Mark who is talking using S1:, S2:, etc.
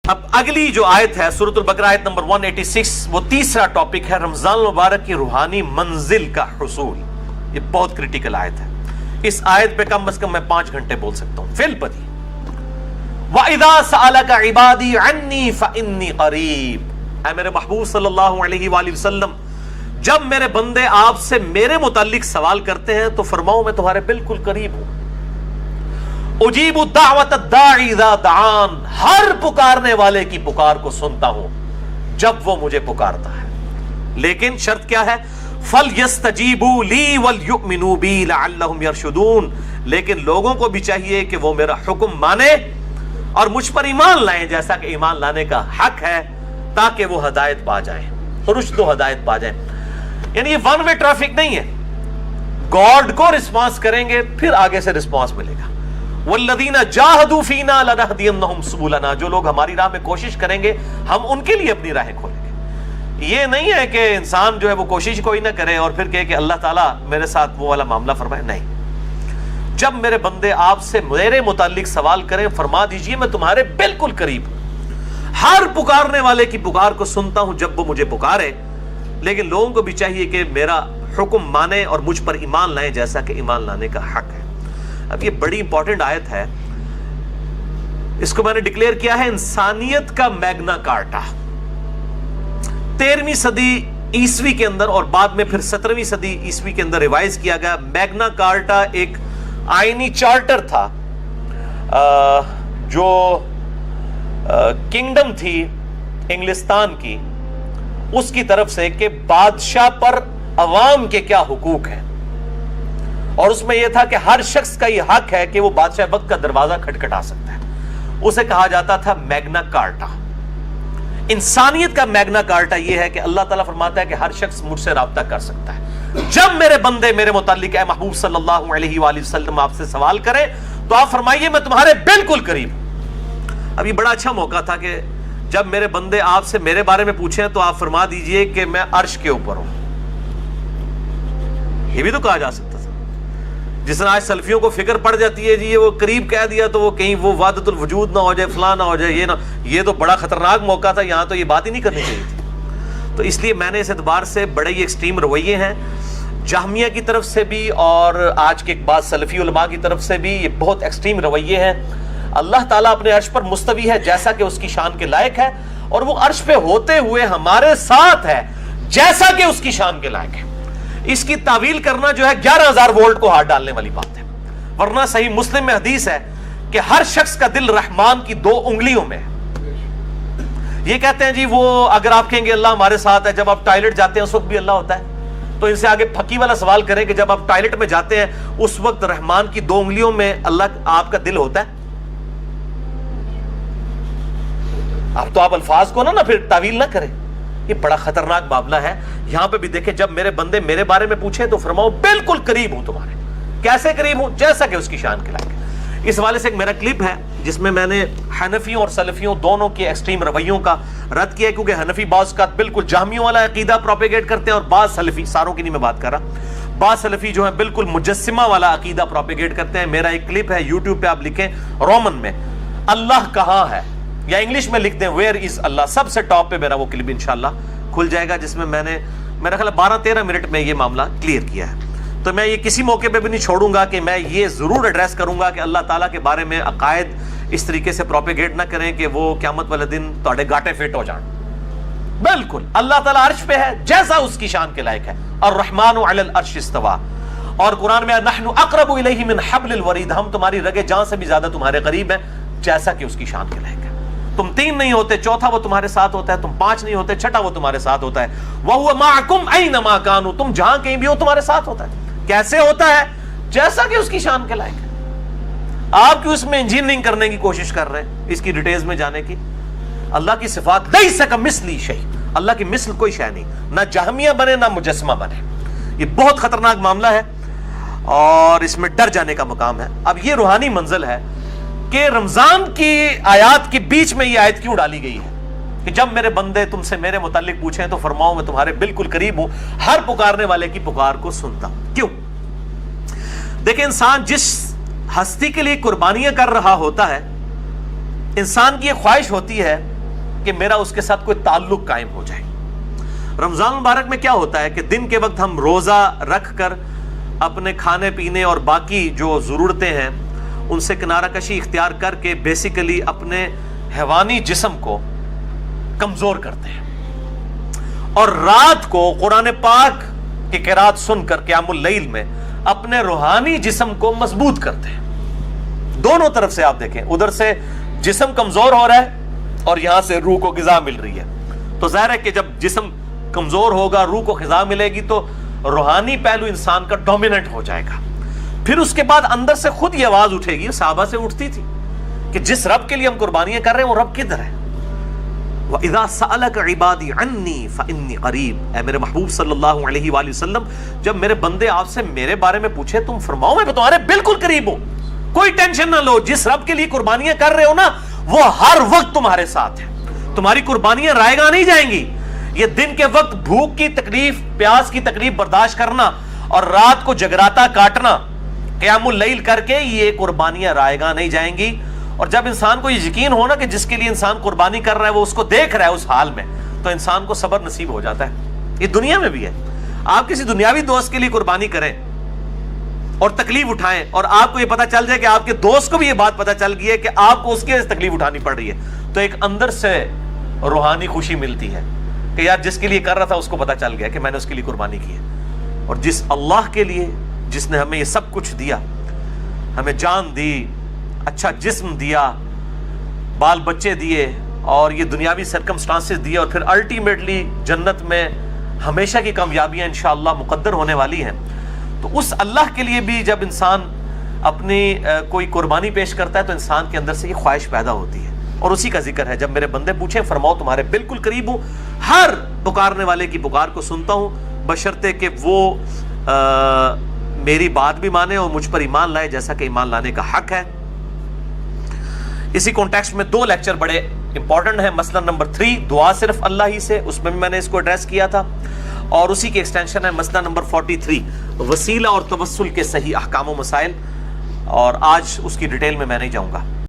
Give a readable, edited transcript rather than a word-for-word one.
S1: اب اگلی جو آیت ہے سورۃ البقرہ آیت نمبر 186، وہ تیسرا ٹاپک ہے رمضان المبارک کی روحانی منزل کا حصول۔ یہ بہت کریٹیکل آیت ہے، اس آیت پہ کم از کم میں 5 گھنٹے بول سکتا ہوں۔ فی البدی وَإِذَا سَأَلَكَ عِبَادِي عَنِّي فَإِنِّي قَرِيبٌ، اے میرے محبوب صلی اللہ علیہ وآلہ وسلم، جب میرے بندے آپ سے میرے متعلق سوال کرتے ہیں تو فرماؤ میں تمہارے بالکل قریب ہوں۔ اجیب الدعوۃ الداعی اذا دعان، ہر پکارنے والے کی پکار کو سنتا ہوں جب وہ مجھے پکارتا ہے، لیکن شرط کیا ہے؟ فَلْيَسْتَجِيبُوا لِي وَلْيُؤْمِنُوا بِي لَعَلَّهُمْ يَرْشُدُونَ، لیکن لوگوں کو بھی چاہیے کہ وہ میرا حکم مانے اور مجھ پر ایمان لائیں جیسا کہ ایمان لانے کا حق ہے، تاکہ وہ ہدایت پا جائیں، رشد و ہدایت پا جائیں۔ یعنی یہ ون وے ٹریفک نہیں ہے، گاڈ کو رسپانس کریں گے پھر آگے سے رسپانس ملے گا۔ وَالَّذِينَ جَاهَدُوا فِينَا لَنَهْدِيَنَّهُمْ سُبُلَنَا، جو لوگ ہماری راہ میں کوشش کریں گے ہم ان کے لیے اپنی راہیں کھولیں گے۔ یہ نہیں ہے کہ انسان جو ہے وہ کوشش کوئی نہ کرے اور پھر کہے کہ اللہ تعالیٰ میرے ساتھ وہ والا معاملہ فرمائے، نہیں۔ جب میرے بندے آپ سے میرے متعلق سوال کریں فرما دیجئے میں تمہارے بالکل قریب ہوں، ہر پکارنے والے کی پکار کو سنتا ہوں جب وہ مجھے پکارے، لیکن لوگوں کو بھی چاہیے کہ میرا حکم مانے اور مجھ پر ایمان لائیں جیسا کہ ایمان لانے کا حق ہے۔ اب یہ بڑی امپورٹنٹ آیت ہے، اس کو میں نے ڈکلیئر کیا ہے انسانیت کا میگنا کارٹا۔ 13ویں صدی عیسوی کے اندر اور بعد میں پھر 17ویں صدی عیسوی کے اندر ریوائز کیا گیا۔ میگنا کارٹا ایک آئینی چارٹر تھا جو کنگڈم تھی انگلستان کی، اس کی طرف سے کہ بادشاہ پر عوام کے کیا حقوق ہیں، اور اس میں یہ تھا کہ ہر شخص کا یہ حق ہے کہ وہ بادشاہ وقت کا دروازہ کھٹکھٹا سکتا ہے۔ اسے کہا جاتا تھا میگنا کارٹا۔ انسانیت کا میگنا کارٹا یہ ہے کہ اللہ تعالیٰ فرماتا ہے کہ ہر شخص مجھ سے رابطہ کر سکتا ہے۔ جب میرے بندے میرے متعلق اے محبوب صلی اللہ علیہ وآلہ وسلم آپ سے سوال کریں تو آپ فرمائیے میں تمہارے بالکل قریب ہوں۔ اب یہ بڑا اچھا موقع تھا کہ جب میرے بندے آپ سے میرے بارے میں پوچھیں تو آپ فرما دیجئے کہ میں عرش کے اوپر ہوں۔ یہ بھی تو کہا جا سکتا تھا، جس طرح آج سلفیوں کو فکر پڑ جاتی ہے جی یہ وہ قریب کہہ دیا تو وہ کہیں وہ وحدت الوجود نہ ہو جائے، فلاں نہ ہو جائے، یہ نہ، یہ تو بڑا خطرناک موقع تھا، یہاں تو یہ بات ہی نہیں کرنی چاہیے تھی۔ تو اس لیے میں نے اس اعتبار سے بڑے ہی ایکسٹریم رویے ہیں جہمیہ کی طرف سے بھی اور آج کے بعض سلفی علماء کی طرف سے بھی، یہ بہت ایکسٹریم رویے ہیں۔ اللہ تعالیٰ اپنے عرش پر مستوی ہے جیسا کہ اس کی شان کے لائق ہے، اور وہ عرش پہ ہوتے ہوئے ہمارے ساتھ ہے جیسا کہ اس کی شان کے لائق ہے۔ اس کی تعویل کرنا جو ہے 11,000 وولٹ کو ہاتھ ڈالنے والی بات ہے، ورنہ صحیح مسلم میں حدیث ہے کہ ہر شخص کا دل رحمان کی 2 انگلیوں میں ہے۔ یہ کہتے ہیں جی وہ اگر آپ کہیں گے اللہ ہمارے ساتھ ہے، جب آپ ٹوائلٹ جاتے ہیں اس وقت بھی اللہ ہوتا ہے، تو ان سے آگے پھکی والا سوال کریں کہ جب آپ ٹوائلٹ میں جاتے ہیں اس وقت رحمان کی 2 انگلیوں میں اللہ آپ کا دل ہوتا ہے؟ اب تو آپ الفاظ کو نہ پھر تعویل نہ کریں، یہ بڑا خطرناک معاملہ ہے۔ یہاں پہ بھی دیکھیں جب میرے بندے میرے بارے میں پوچھیں تو فرماؤ بالکل قریب ہوں تمہارے۔ کیسے قریب ہوں؟ جیسا کہ اس کی شان کے لائق ہے۔ اس حوالے سے ایک میرا کلپ ہے جس میں نے حنفیوں اور سلفیوں دونوں کے ایکسٹریم رویوں کا رد کیا ہے، کیونکہ حنفی بعض کا بالکل جہمیوں والا عقیدہ پروپیگیٹ کرتے ہیں اور بعض سلفی، ساروں کی نہیں میں بات کر رہا، بعض سلفی جو ہیں بالکل مجسمہ والا عقیدہ پروپیگیٹ کرتے ہیں۔ میرا ایک کلپ ہے یوٹیوب پہ، آپ لکھیں رومن میں اللہ کہاں ہے یا انگلش میں لکھ دیں ویئر از اللہ، سب سے ٹاپ پہ میرا وہ کلپ انشاءاللہ کھل جائے گا جس میں میں نے میرا خیال 12-13 منٹ میں یہ معاملہ کلیئر کیا ہے۔ تو میں یہ کسی موقع پہ بھی نہیں چھوڑوں گا کہ میں یہ ضرور ایڈریس کروں گا کہ اللہ تعالیٰ کے بارے میں عقائد اس طریقے سے پروپیگیٹ نہ کریں کہ وہ قیامت والے دن تواڈے گاٹے فٹ ہو جان۔ بالکل اللہ تعالیٰ عرش پہ ہے جیسا اس کی شان کے لائق ہے، الرحمن علی العرش استوى، اور قرآن میں نحن اقرب الیہ من حبل الورید، ہم تمہاری رگے جان سے بھی زیادہ تمہارے قریب ہیں جیسا کہ اس کی شان کے لائق ہے۔ تم 3 نہیں ہوتے، چوتھا وہ تمہارے ساتھ ہوتا ہے، تم 5 نہیں ہوتے، چھٹا وہ تمہارے ساتھ ہوتا ہے، وَهُوَ مَعَكُمْ أَيْنَمَا كَانُوا، تم جہاں کہیں بھی ہو تمہارے ساتھ ہوتا ہے۔ کیسے ہوتا ہے؟ جیسا کہ اس کی شان کے لائق ہے۔ آپ کیوں اس میں انجینئرنگ کرنے کی کوشش کر رہے ہیں، اس کی ڈیٹیلز میں جانے کی؟ اللہ کی صفات لَيْسَ كَمِثْلِهِ شَيْءٌ، اللہ کی مثل کوئی شے نہیں، نہ جہمیہ بنے نہ مجسمہ بنے۔ یہ بہت خطرناک معاملہ ہے اور اس میں ڈر جانے کا مقام ہے۔ اب یہ روحانی منزل ہے کہ رمضان کی آیات کے بیچ میں یہ آیت کیوں ڈالی گئی ہے کہ جب میرے بندے تم سے میرے متعلق پوچھیں تو فرماؤ میں تمہارے بالکل قریب ہوں، ہر پکارنے والے کی پکار کو سنتا ہوں۔ کیوں؟ دیکھیں انسان جس ہستی کے لیے قربانیاں کر رہا ہوتا ہے، انسان کی یہ خواہش ہوتی ہے کہ میرا اس کے ساتھ کوئی تعلق قائم ہو جائے۔ رمضان مبارک میں کیا ہوتا ہے کہ دن کے وقت ہم روزہ رکھ کر اپنے کھانے پینے اور باقی جو ضرورتیں ہیں ان سے کنارہ کشی اختیار کر کے بیسیکلی اپنے حیوانی جسم کو کمزور کرتے ہیں، اور رات کو قرآن پاک کی قرات سن کر قیام اللیل میں اپنے روحانی جسم کو مضبوط کرتے ہیں۔ دونوں طرف سے آپ دیکھیں، ادھر سے جسم کمزور ہو رہا ہے اور یہاں سے روح کو غذا مل رہی ہے، تو ظاہر ہے کہ جب جسم کمزور ہوگا، روح کو غذا ملے گی تو روحانی پہلو انسان کا ڈومیننٹ ہو جائے گا۔ پھر اس کے بعد اندر سے خود یہ آواز اٹھے گی، صحابہ سے اٹھتی تھی کہ جس رب کے لیے ہم قربانیاں کر رہے ہیں وہ رب کدھر ہے؟ وَإِذَا سَأَلَكَ عِبَادِي عَنِّي فَإِنِّي قَرِيبٌ، اے میرے محبوب صلی اللہ علیہ وآلہ وسلم، جب میرے بندے آپ سے میرے بارے میں پوچھے تم فرماؤ میں تمہارے بالکل قریب ہوں، کوئی ٹینشن نہ لو، جس رب کے لیے قربانیاں کر رہے ہو نا وہ ہر وقت تمہارے ساتھ ہے، تمہاری قربانیاں رائے گاں نہیں جائیں گی۔ یہ دن کے وقت بھوک کی تکلیف، پیاس کی تکلیف برداشت کرنا اور رات کو جگراتا کاٹنا قیام اللیل کر کے، یہ قربانیاں رائے گاں نہیں جائیں گی۔ اور جب انسان کو یہ یقین ہونا کہ جس کے لیے انسان قربانی کر رہا ہے وہ اس کو دیکھ رہا ہے اس حال میں، تو انسان کو صبر نصیب ہو جاتا ہے۔ یہ دنیا میں بھی ہے، آپ کسی دنیاوی دوست کے لیے قربانی کریں اور تکلیف اٹھائیں اور آپ کو یہ پتا چل جائے کہ آپ کے دوست کو بھی یہ بات پتا چل گئی ہے کہ آپ کو اس کی وجہ سے تکلیف اٹھانی پڑ رہی ہے، تو ایک اندر سے روحانی خوشی ملتی ہے کہ یار جس کے لیے کر رہا تھا اس کو پتا چل گیا کہ میں نے اس کے لیے قربانی کی ہے۔ اور جس اللہ کے لیے جس نے ہمیں یہ سب کچھ دیا، ہمیں جان دی، اچھا جسم دیا، بال بچے دیے اور یہ دنیاوی سرکمسٹانسز دیے، اور پھر الٹیمیٹلی جنت میں ہمیشہ کی کامیابیاں انشاءاللہ مقدر ہونے والی ہیں، تو اس اللہ کے لیے بھی جب انسان اپنی کوئی قربانی پیش کرتا ہے تو انسان کے اندر سے یہ خواہش پیدا ہوتی ہے، اور اسی کا ذکر ہے جب میرے بندے پوچھیں فرماؤ تمہارے بالکل قریب ہوں، ہر پکارنے والے کی پکار کو سنتا ہوں بشرطے کہ وہ میری بات بھی مانے اور مجھ پر ایمان لائے جیسا کہ ایمان لانے کا حق ہے۔ اسی کانٹیکسٹ میں دو لیکچر بڑے امپورٹنٹ ہیں۔ مسئلہ نمبر 3 دعا صرف اللہ ہی سے، اس میں بھی میں نے اس کو ایڈریس کیا تھا، اور اسی کی ایکسٹینشن ہے مسئلہ نمبر 43 وسیلہ اور توسل کے صحیح احکام و مسائل، اور آج اس کی ڈیٹیل میں نہیں جاؤں گا۔